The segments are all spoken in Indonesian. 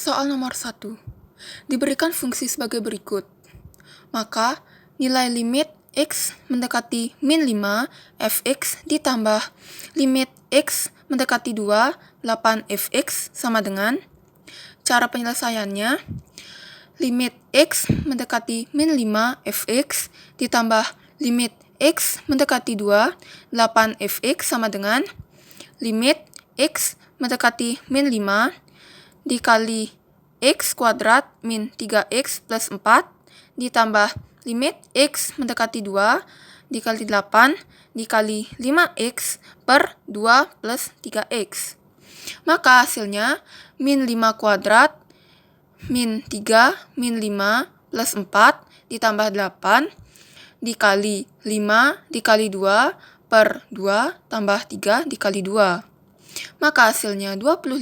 Soal nomor 1. Diberikan fungsi sebagai berikut. Maka, nilai limit X mendekati min 5, fx ditambah limit X mendekati 2, 8 fx sama dengan cara penyelesaiannya. Limit X mendekati min 5 fx ditambah limit X mendekati 2, 8 fx sama dengan limit X mendekati min 5 dikali X kuadrat min 3X plus 4 ditambah limit X mendekati 2 dikali 8 dikali 5X per 2 plus 3X. Maka hasilnya min 5 kuadrat min 3 min 5 plus 4 ditambah 8 dikali 5 dikali 2 per 2 tambah 3 dikali 2. Maka hasilnya 25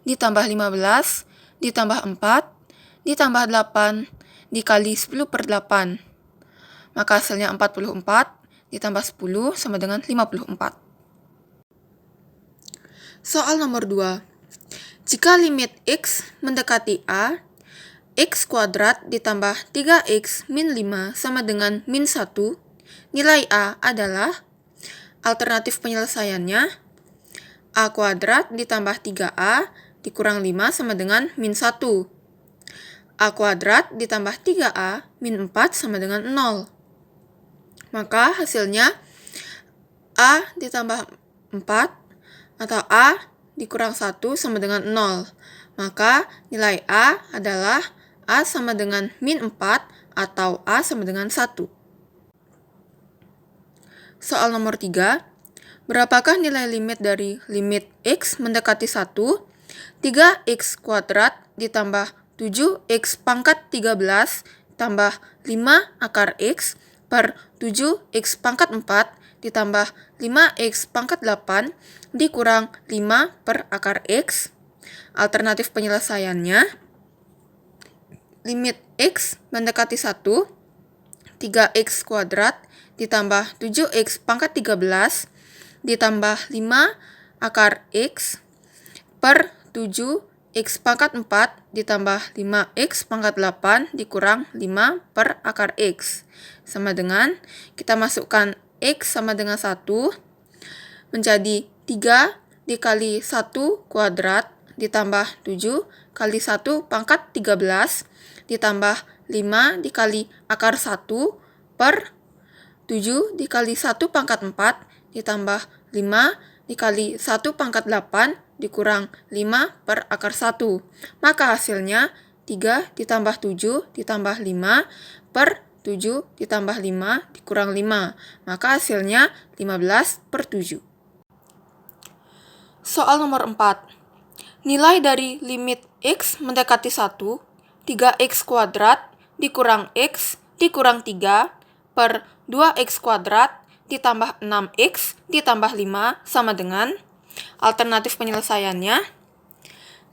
ditambah 15 ditambah 4 ditambah 8 dikali 10 per 8. Maka hasilnya 44 ditambah 10 sama dengan 54. Soal nomor 2. Jika limit X mendekati A, X kuadrat ditambah 3X min 5 sama dengan min 1, nilai A adalah alternatif penyelesaiannya A kuadrat ditambah 3A dikurang 5 sama dengan min 1. A kuadrat ditambah 3A min 4 sama dengan 0. Maka hasilnya A ditambah 4 atau A dikurang 1 sama dengan 0. Maka nilai A adalah A sama dengan min 4 atau A sama dengan 1. Soal nomor 3. Berapakah nilai limit dari limit X mendekati 1, 3X kuadrat ditambah 7X pangkat 13 tambah 5 akar X per 7X pangkat 4 ditambah 5X pangkat 8 dikurang 5 per akar X. Alternatif penyelesaiannya, limit X mendekati 1, 3X kuadrat ditambah 7X pangkat 13 ditambah 5 akar X per 7X pangkat 4 ditambah 5X pangkat 8 dikurang 5 per akar X. Sama dengan, kita masukkan X sama dengan 1 menjadi 3 dikali 1 kuadrat ditambah 7 kali 1 pangkat 13 ditambah 5 dikali akar 1 per 7 dikali 1 pangkat 4 ditambah 5 dikali 1 pangkat 8 dikurang 5 per akar 1. Maka hasilnya 3 ditambah 7 ditambah 5 per 7 ditambah 5 dikurang 5. Maka hasilnya 15 per 7. Soal nomor 4. Nilai dari limit X mendekati 1, 3X kuadrat dikurang X dikurang 3 per 2X kuadrat ditambah 6X ditambah 5 sama dengan alternatif penyelesaiannya.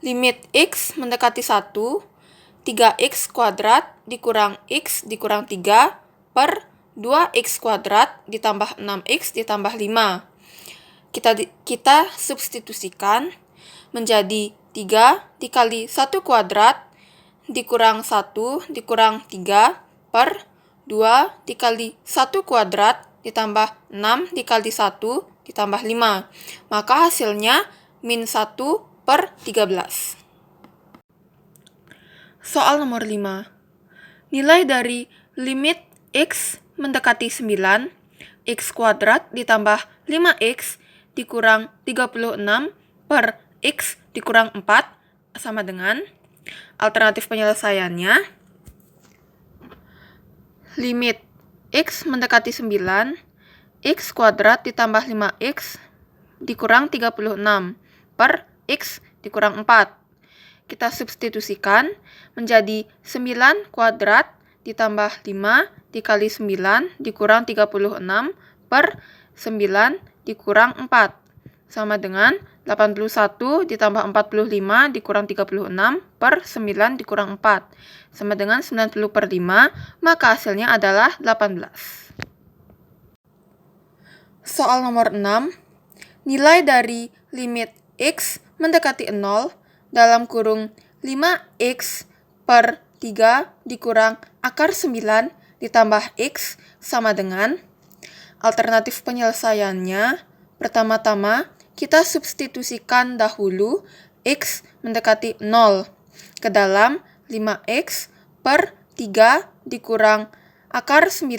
Limit X mendekati 1, 3X kuadrat dikurang X dikurang 3 per 2X kuadrat ditambah 6X ditambah 5. Kita substitusikan menjadi 3 dikali 1 kuadrat dikurang 1 dikurang 3 per 2 dikali 1 kuadrat ditambah 6 dikali 1 ditambah 5. Maka hasilnya min 1 per 13. Soal nomor 5. Nilai dari limit X mendekati 9, X kuadrat ditambah 5X dikurang 36 per X dikurang 4 sama dengan alternatif penyelesaiannya. Limit X mendekati 9, X kuadrat ditambah 5X dikurang 36 per X dikurang 4. Kita substitusikan menjadi 9 kuadrat ditambah 5 dikali 9 dikurang 36 per 9 dikurang 4. Sama dengan 81 ditambah 45 dikurang 36 per 9 dikurang 4. Sama dengan 90 per 5, maka hasilnya adalah 18. Soal nomor 6. Nilai dari limit X mendekati 0 dalam kurung 5x per 3 dikurang akar 9 ditambah x sama dengan, alternatif penyelesaiannya, pertama-tama kita substitusikan dahulu x mendekati 0 ke dalam 5x per 3 dikurang akar 9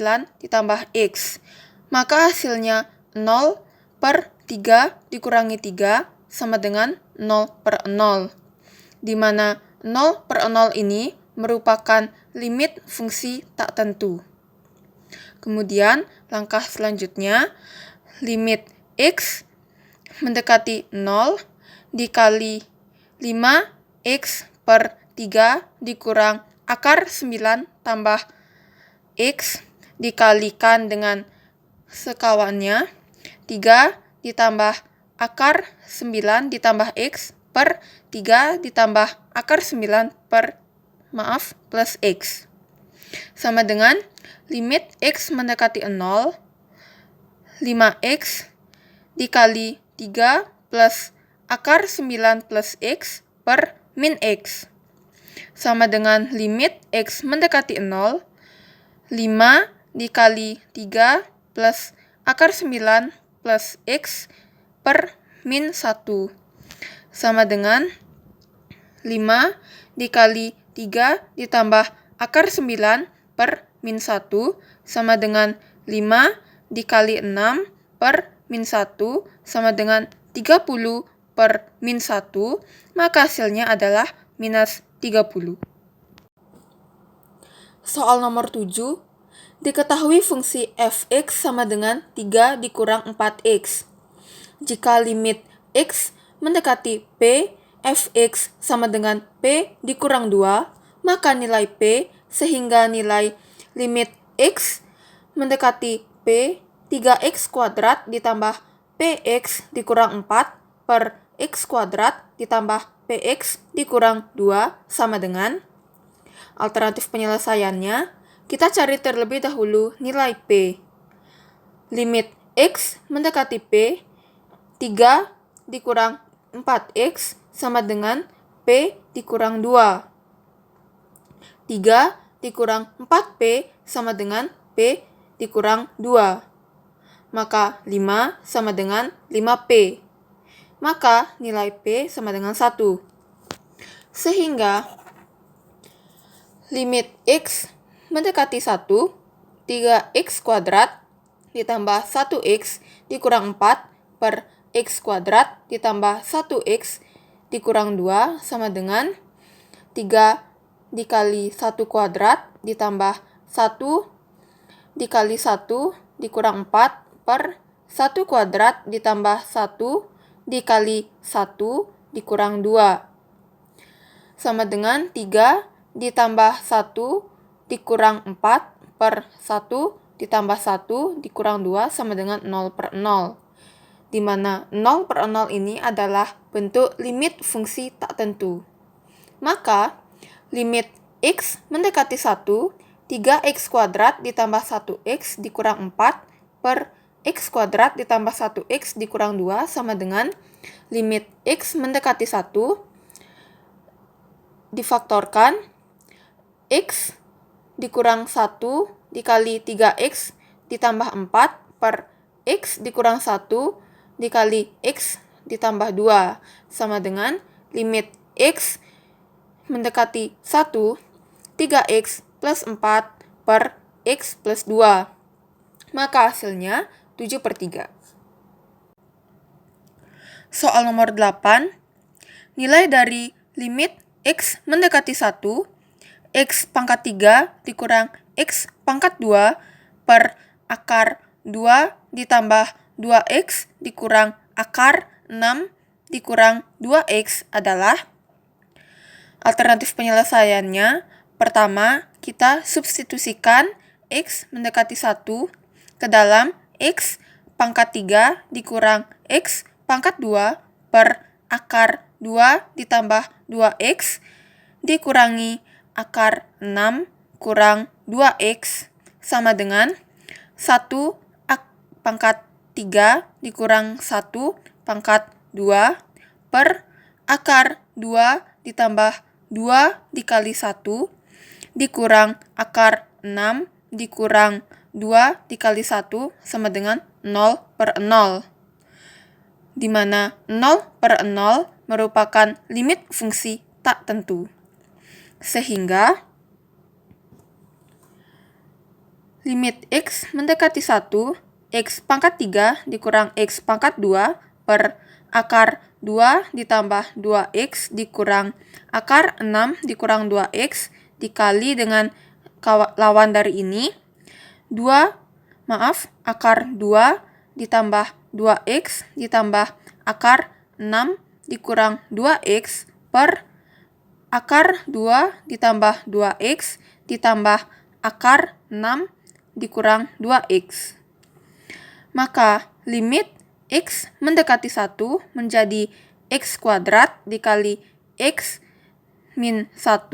ditambah x. Maka hasilnya 0 per 3 dikurangi 3 sama dengan 0 per 0. Di mana 0 per 0 ini merupakan limit fungsi tak tentu. Kemudian langkah selanjutnya, limit x mendekati 0 dikali 5x per 3 dikurang akar 9 tambah x dikalikan dengan sekawannya 3 ditambah akar 9 ditambah x per 3 ditambah akar 9 plus x. Sama dengan limit x mendekati 0, 5x dikali 3 plus akar 9 plus x per min x. Sama dengan limit x mendekati 0, 5 dikali 3 plus akar 9 plus x per min 1. Sama dengan 5 dikali 3 ditambah akar 9 per min 1 sama dengan 5 dikali 6 per min 1 sama dengan 30 per min 1, maka hasilnya adalah minus 30. Soal nomor 7, diketahui fungsi fx sama dengan 3 dikurang 4x. Jika limit x mendekati p, fx sama dengan p dikurang 2, maka nilai p sehingga nilai limit x mendekati p 3x kuadrat ditambah px dikurang 4 per x kuadrat ditambah px dikurang 2 sama dengan, alternatif penyelesaiannya, kita cari terlebih dahulu nilai p. Limit x mendekati p, 3 dikurang 4x sama dengan p dikurang 2. 3 dikurang 4p sama dengan p dikurang 2. Maka 5 sama dengan 5p. Maka nilai p sama dengan 1. Sehingga limit x mendekati 1, 3x kuadrat ditambah 1x dikurang 4 per x kuadrat ditambah 1x dikurang 2 sama dengan 3 dikali 1 kuadrat ditambah 1 dikali 1 dikurang 4 per 1 kuadrat ditambah 1 dikali 1 dikurang 2 sama dengan 3 ditambah 1 dikurang 4 per 1 ditambah 1 dikurang 2 sama dengan 0 per 0. Di mana 0 per 0 ini adalah bentuk limit fungsi tak tentu. Maka limit x mendekati 1, 3x kuadrat ditambah 1x dikurang 4 per x kuadrat ditambah 1x dikurang 2 sama dengan limit x mendekati 1 difaktorkan x dikurang 1 dikali 3x ditambah 4 per x dikurang 1 dikali x ditambah 2 sama dengan limit x mendekati 1, 3x plus 4 per x plus 2. Maka hasilnya 7 per 3. Soal nomor 8, nilai dari limit x mendekati 1, x pangkat 3 dikurang x pangkat 2 per akar 2 ditambah 2x dikurang akar 6 dikurang 2x adalah, alternatif penyelesaiannya, pertama kita substitusikan x mendekati 1 ke dalam x pangkat 3 dikurang x pangkat 2 per akar 2 ditambah 2x dikurangi akar 6 kurang 2x sama dengan 1 pangkat 3 dikurang 1 pangkat 2 per akar 2 ditambah 2 dikali 1 dikurang akar 6 dikurang 2 dikali 1 sama dengan 0/0. Di mana 0/0 merupakan limit fungsi tak tentu. Sehingga limit X mendekati 1, X pangkat 3 dikurang X pangkat 2 per akar 2 ditambah 2X dikurang akar 6 dikurang 2X dikali dengan lawan dari ini, akar 2 ditambah 2X ditambah akar 6 dikurang 2X per akar 2 ditambah 2X ditambah akar 6 dikurang 2X. Maka limit X mendekati 1 menjadi X kuadrat dikali X min 1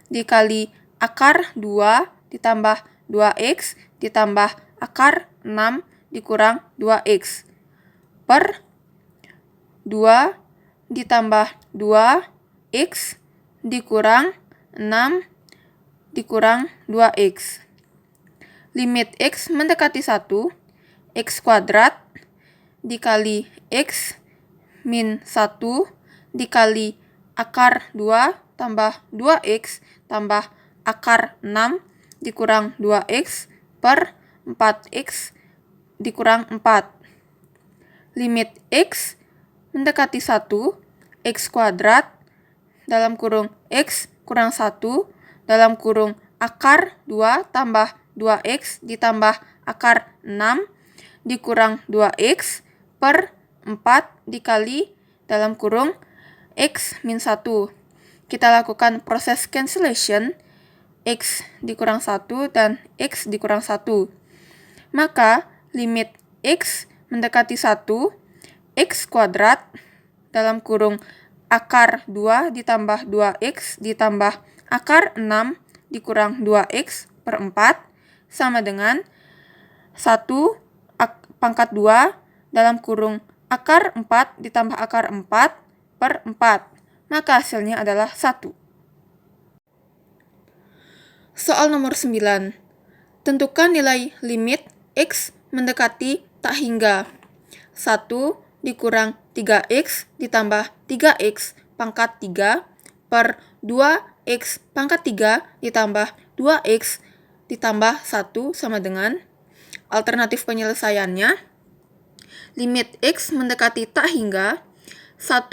dikali akar 2 ditambah 2X ditambah akar 6 dikurang 2X per 2 ditambah 2X dikurang 6 dikurang 2X. Limit X mendekati 1, X kuadrat dikali X min 1 dikali akar 2 tambah 2X tambah akar 6 dikurang 2X per 4X dikurang 4. Limit X mendekati 1, X kuadrat dalam kurung X kurang 1 dalam kurung akar 2 tambah 2X ditambah akar 6 dikurang 2X per 4 dikali dalam kurung X min 1. Kita lakukan proses cancellation, X dikurang 1 dan X dikurang 1. Maka limit X mendekati 1, X kuadrat dalam kurung akar 2 ditambah 2X ditambah akar 6 dikurang 2X per 4 sama dengan 1 pangkat 2 dalam kurung akar 4 ditambah akar 4 per 4. Maka hasilnya adalah 1. Soal nomor 9. Tentukan nilai limit X mendekati tak hingga. 1 dikurang 3X ditambah 3X pangkat 3 per 2X pangkat 3 ditambah 2X ditambah 1 sama dengan alternatif penyelesaiannya. Limit X mendekati tak hingga 1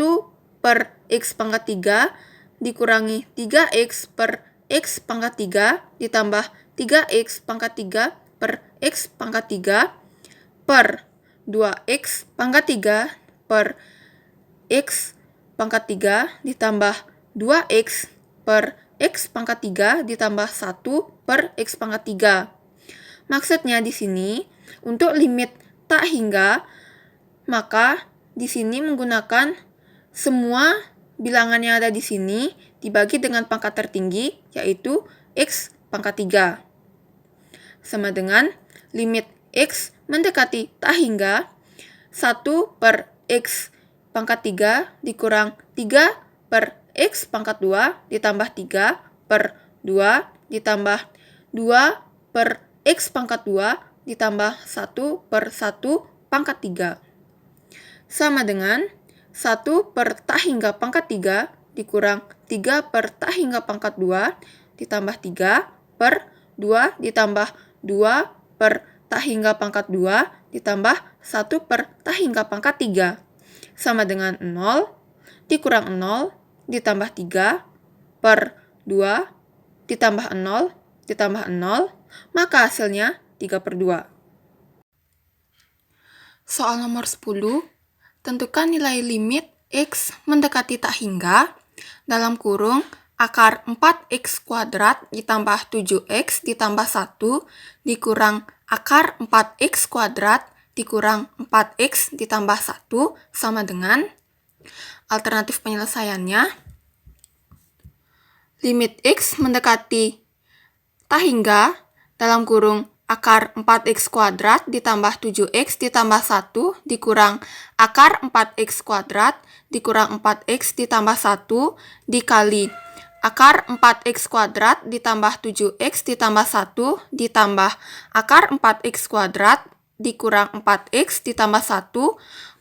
per X pangkat 3 dikurangi 3X per X pangkat 3 ditambah 3X pangkat 3 per X pangkat 3 per 2X pangkat 3 per X pangkat 3 ditambah 2X per X pangkat 3 ditambah 1 per X pangkat 3. Maksudnya di sini, untuk limit tak hingga, maka di sini menggunakan semua bilangan yang ada di sini dibagi dengan pangkat tertinggi, yaitu X pangkat 3. Sama dengan limit X mendekati tak hingga 1 per X pangkat 3 dikurang 3 per X pangkat 2 ditambah 3 per 2 ditambah 2 per X pangkat 2 ditambah 1 per 1 pangkat 3. Sama dengan 1 per tak hingga pangkat 3 dikurang 3 per tak hingga pangkat 2 ditambah 3 per 2 ditambah 2 per tak hingga pangkat 2 ditambah 1 per tak hingga pangkat 3. Sama dengan 0 dikurang 0 ditambah 3 per 2 ditambah 0 ditambah 0, maka hasilnya 3/2. Soal nomor 10, tentukan nilai limit X mendekati tak hingga dalam kurung akar 4X kuadrat ditambah 7X ditambah 1 dikurang akar 4X kuadrat dikurang 4X ditambah 1 sama dengan alternatif penyelesaiannya. Limit X mendekati tak hingga dalam kurung akar 4X kuadrat ditambah 7X ditambah 1 dikurang akar 4X kuadrat dikurang 4X ditambah 1 dikali akar 4x kuadrat ditambah 7x ditambah 1 ditambah akar 4x kuadrat dikurang 4x ditambah 1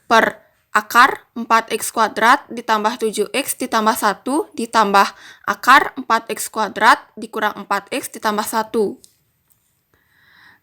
per akar 4x kuadrat ditambah 7x ditambah 1 ditambah akar 4x kuadrat dikurang 4x ditambah 1.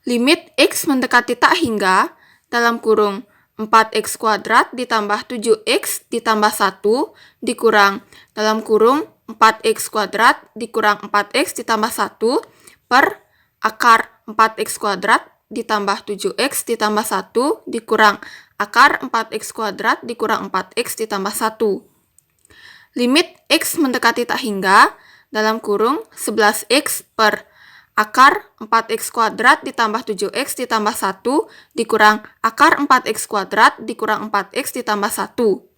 Limit x mendekati tak hingga dalam kurung 4x kuadrat ditambah 7x ditambah 1 dikurang dalam kurung 4x kuadrat dikurang 4x ditambah 1 per akar 4x kuadrat ditambah 7x ditambah 1 dikurang akar 4x kuadrat dikurang 4x ditambah 1. Limit x mendekati tak hingga dalam kurung 11x per akar 4x kuadrat ditambah 7x ditambah 1 dikurang akar 4x kuadrat dikurang 4x ditambah 1.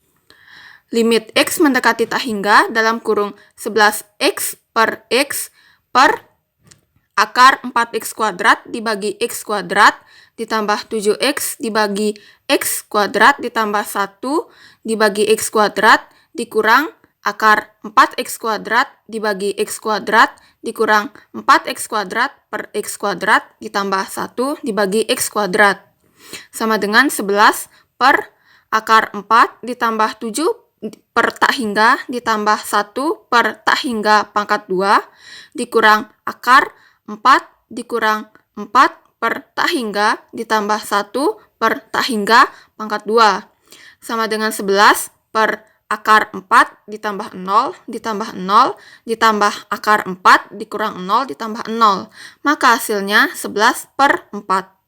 Limit x mendekati tak hingga dalam kurung 11x per akar 4x kuadrat dibagi x kuadrat ditambah 7x dibagi x kuadrat ditambah 1 dibagi x kuadrat dikurang akar 4x kuadrat dibagi x kuadrat dikurang 4x kuadrat per x kuadrat ditambah 1 dibagi x kuadrat sama dengan 11 per akar 4 ditambah 7 per tak hingga ditambah 1 per tak hingga pangkat 2 dikurang akar 4 dikurang 4 per tak hingga ditambah 1 per tak hingga pangkat 2 sama dengan 11 per akar 4 ditambah 0 ditambah 0 ditambah akar 4 dikurang 0 ditambah 0. Maka hasilnya 11 per 4.